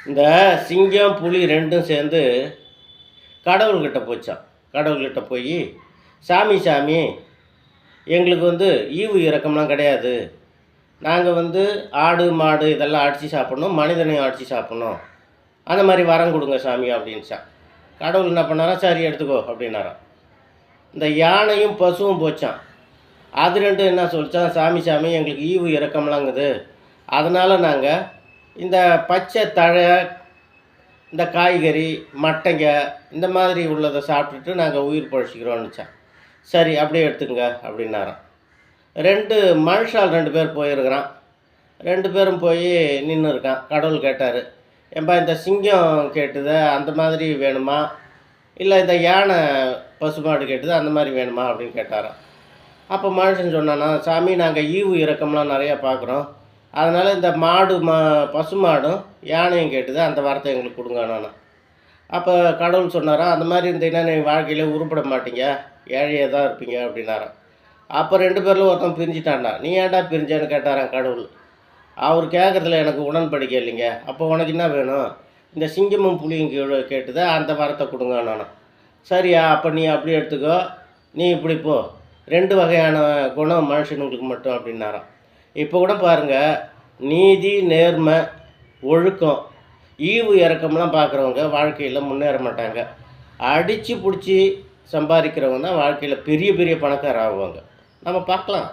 இந்த சிங்கம், புலி 2ம் சேர்ந்து கடவுள்கிட்ட போச்சாம். கடவுள்கிட்ட போய், "சாமி சாமி, எங்களுக்கு ஈவு இரக்கம்லாம் கிடையாது. நாங்க ஆடு, மாடு இதெல்லாம் அடிச்சு சாப்பிடணும். மனிதனையும் அடிச்சு சாப்பிடணும். அந்த மாரி வரம் குடுங்க சாமி" அப்படின்ச்சான். கடவுள் என்ன பண்ணாராம், "சரி எடுத்துக்கோ" அப்படின்னாராம். இந்த யானையும், பசுவும் போச்சாம். அது 2ம் என்ன சொல்லிச்சான், "சாமி சாமி, எங்களுக்கு ஈவு இரக்கம்லாங்குது. அதனால நாங்க இந்த பச்சை தழை, இந்த காய்கறி, மட்டைங்க இந்த மாதிரி உள்ளதை சாப்பிட்டுட்டு நாங்கள் உயிர் பிழைச்சிக்கிறோன்னுச்சான். சரி அப்படியே எடுத்துக்கங்க அப்படின்னாராம். 2 மனுஷால் 2 பேர் போயிருக்கிறான். 2 பேரும் போய் நின்று இருக்கான். கடவுள் கேட்டார், "ஏன்பா இந்த சிங்கம் கேட்டுத அந்த மாதிரி வேணுமா, இல்லை இந்த யானை பசுமாடு கேட்டுது அந்த மாதிரி வேணுமா" அப்படின்னு கேட்டாராம். அப்போ மனுஷன் சொன்னானா, "சாமி, நாங்கள் ஈவு இரக்கம்லாம் நிறையா பார்க்குறோம். அதனால் இந்த பசுமாடும் யானையும் கேட்டுது அந்த வரத்தை எங்களுக்கு கொடுங்க" நானும். அப்போ கடவுள் சொன்னாராம், "அந்த மாதிரி இருந்தீங்கன்னா நீ வாழ்க்கையில் உருப்பட மாட்டீங்க, ஏழையாக தான் இருப்பீங்க" அப்படின்னாராம். அப்போ 2 பேரில் ஒருத்தன் பிரிஞ்சுட்டான்டா. "நீ ஏன்டா பிரிஞ்சேன்னு" கேட்டாரான் கடவுள். அவர் கேட்குறதுல எனக்கு உடன்படிக்கை இல்லைங்க. "அப்போ உனக்கு என்ன வேணும்?" "இந்த சிங்கமும் புலியும் கேட்டுது அந்த வரத்தை கொடுங்க" நானும். "சரியா, அப்போ நீ அப்படி எடுத்துக்கோ, நீ இப்படி போ. 2 வகையான குணம் மனுஷனுங்களுக்கு மட்டும்" அப்படின்னாராம். இப்போ கூட பாருங்கள், நீதி, நேர்மை, ஒழுக்கம், ஈவு இரக்கம்லாம் பார்க்குறவங்க வாழ்க்கையில் முன்னேற மாட்டாங்க. அடித்து பிடிச்சி சம்பாதிக்கிறவங்க தான் வாழ்க்கையில் பெரிய பெரிய பணக்காரர் ஆகுவாங்க. நம்ம பார்க்கலாம்.